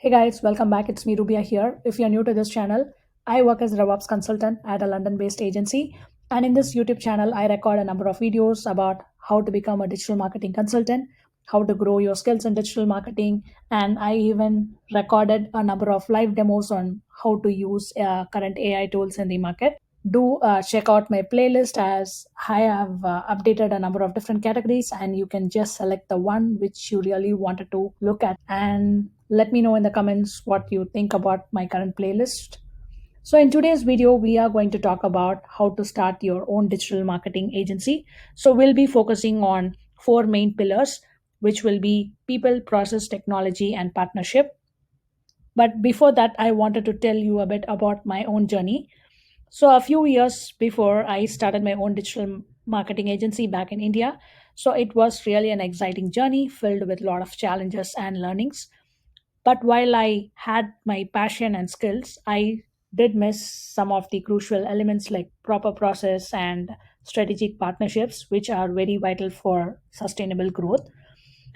Hey guys, welcome back. It's me Rubia here. If you're new to this channel, I work as a RevOps consultant at a London-based agency. And in this YouTube channel, I record a number of videos about how to become a digital marketing consultant, how to grow your skills in digital marketing, and I even recorded a number of live demos on how to use current AI tools in the market. Do check out my playlist as I have updated a number of different categories, and you can just select the one which you really wanted to look at and let me know in the comments what you think about my current playlist. So in today's video we are going to talk about how to start your own digital marketing agency. So we'll be focusing on four main pillars, which will be people, process, technology, and partnership. But before that, I wanted to tell you a bit about my own journey. So a few years before, I started my own digital marketing agency back in India. So it was really an exciting journey filled with a lot of challenges and learnings. But while I had my passion and skills, I did miss some of the crucial elements like proper process and strategic partnerships, which are very vital for sustainable growth.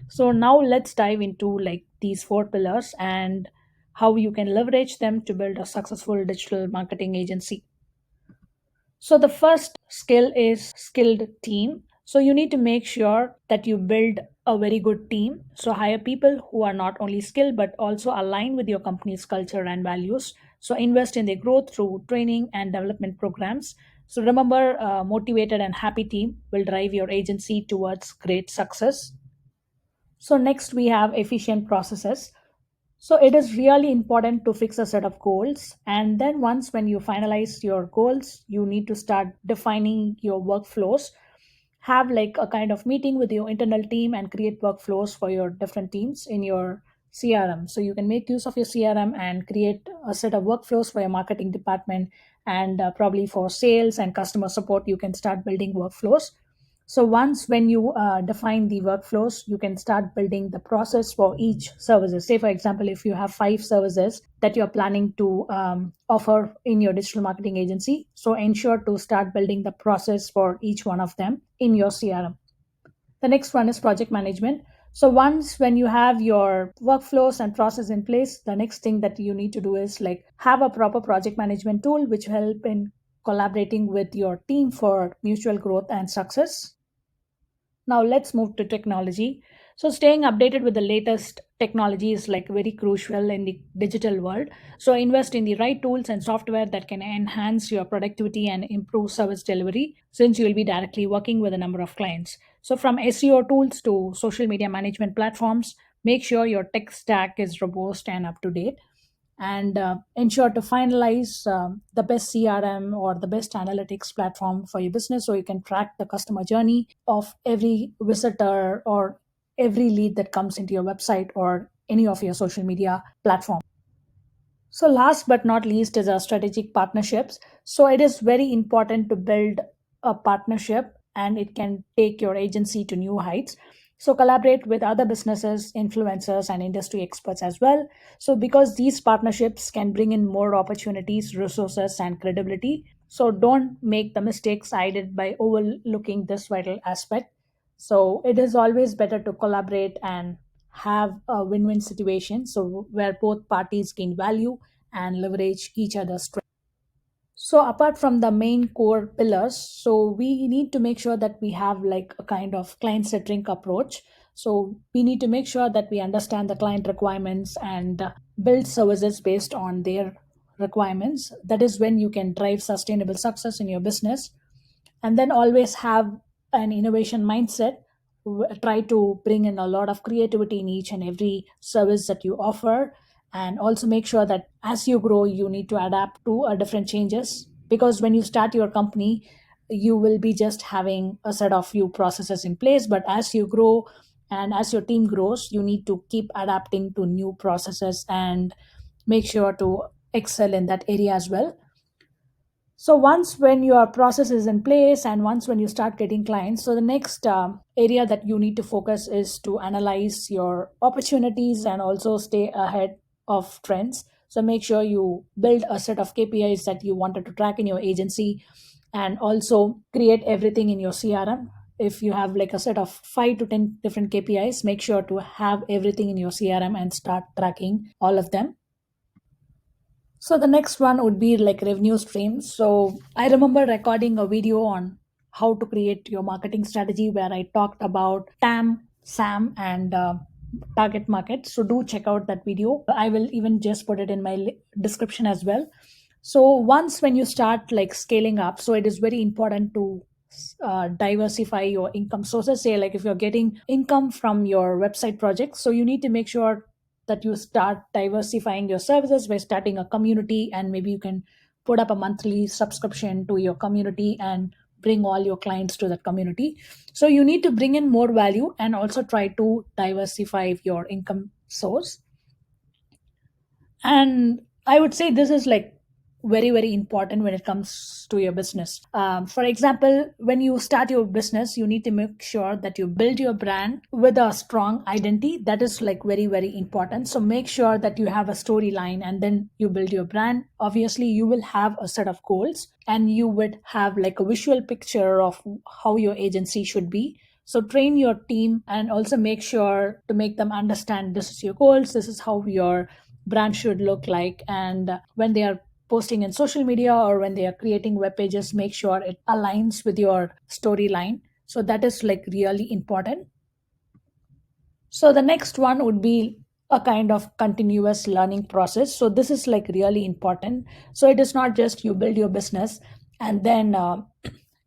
So now let's dive into like these four pillars and how you can leverage them to build a successful digital marketing agency. So the first skill is skilled team. So you need to make sure that you build a very good team. So hire people who are not only skilled but also align with your company's culture and values. So invest in their growth through training and development programs. So remember, a motivated and happy team will drive your agency towards great success. So next we have efficient processes. So it is really important to fix a set of goals. And then once when you finalize your goals, you need to start defining your workflows. Have like a kind of meeting with your internal team and create workflows for your different teams in your CRM. So you can make use of your CRM and create a set of workflows for your marketing department, and probably for sales and customer support, you can start building workflows. So once when you define the workflows, you can start building the process for each services. Say for example, if you have five services that you're planning to offer in your digital marketing agency, so ensure to start building the process for each one of them in your CRM. The next one is project management. So once when you have your workflows and process in place, the next thing that you need to do is like have a proper project management tool which will help in collaborating with your team for mutual growth and success. Now let's move to technology. So staying updated with the latest technology is like very crucial in the digital world. So invest in the right tools and software that can enhance your productivity and improve service delivery, since you will be directly working with a number of clients. So from SEO tools to social media management platforms, make sure your tech stack is robust and up to date, and ensure to finalize the best CRM or the best analytics platform for your business, so you can track the customer journey of every visitor or every lead that comes into your website or any of your social media platform. So last but not least is our strategic partnerships. So it is very important to build a partnership, and it can take your agency to new heights. So collaborate with other businesses, influencers, and industry experts as well. So because these partnerships can bring in more opportunities, resources, and credibility. So don't make the mistakes I did by overlooking this vital aspect. So it is always better to collaborate and have a win-win situation, so where both parties gain value and leverage each other's strength. So apart from the main core pillars, so we need to make sure that we have like a kind of client centric approach. So we need to make sure that we understand the client requirements and build services based on their requirements. That is when you can drive sustainable success in your business. And then always have an innovation mindset. Try to bring in a lot of creativity in each and every service that you offer, and also make sure that as you grow you need to adapt to different changes, because when you start your company you will be just having a set of few processes in place, but as you grow and as your team grows, you need to keep adapting to new processes and make sure to excel in that area as well. So once when your process is in place and once when you start getting clients, so the next area that you need to focus is to analyze your opportunities and also stay ahead of trends. So make sure you build a set of KPIs that you wanted to track in your agency, and also create everything in your CRM. if you have like a set of 5 to 10 different KPIs, make sure to have everything in your CRM and start tracking all of them. So the next one would be like revenue streams. So I remember recording a video on how to create your marketing strategy where I talked about TAM, SAM, and target market. So do check out that video. I will even just put it in my description as well. So once when you start like scaling up, so it is very important to diversify your income sources. Say like if you're getting income from your website project, so you need to make sure that you start diversifying your services by starting a community, and maybe you can put up a monthly subscription to your community and bring all your clients to that community. So you need to bring in more value and also try to diversify your income source. And I would say this is like very important when it comes to your business. For example, when you start your business, you need to make sure that you build your brand with a strong identity. That is like very important. So make sure that you have a storyline and then you build your brand. Obviously you will have a set of goals and you would have like a visual picture of how your agency should be. So train your team and also make sure to make them understand this is your goals, this is how your brand should look like. And when they are posting in social media or when they are creating web pages, make sure it aligns with your storyline. So that is like really important. So the next one would be a kind of continuous learning process. So this is like really important. So it is not just you build your business and then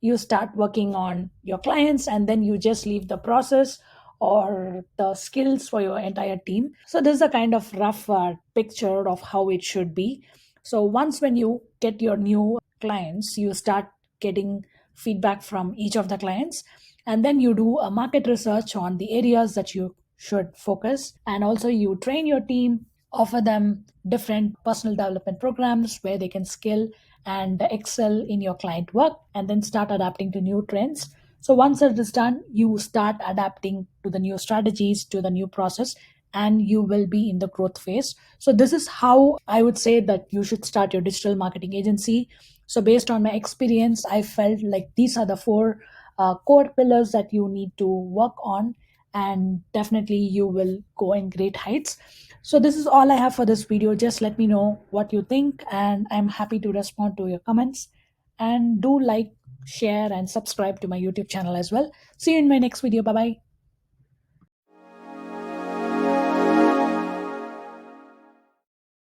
you start working on your clients and then you just leave the process or the skills for your entire team. So this is a kind of rough picture of how it should be. So once when you get your new clients, you start getting feedback from each of the clients, and then you do a market research on the areas that you should focus, and also you train your team, offer them different personal development programs where they can skill and excel in your client work, and then start adapting to new trends. So once it is done, you start adapting to the new strategies, to the new process, and you will be in the growth phase. So this is how I would say that you should start your digital marketing agency. So based on my experience, I felt like these are the four core pillars that you need to work on, and definitely you will go in great heights. So this is all I have for this video. Just let me know what you think, and I'm happy to respond to your comments. And do like, share, and subscribe to my YouTube channel as well. See you in my next video. Bye bye.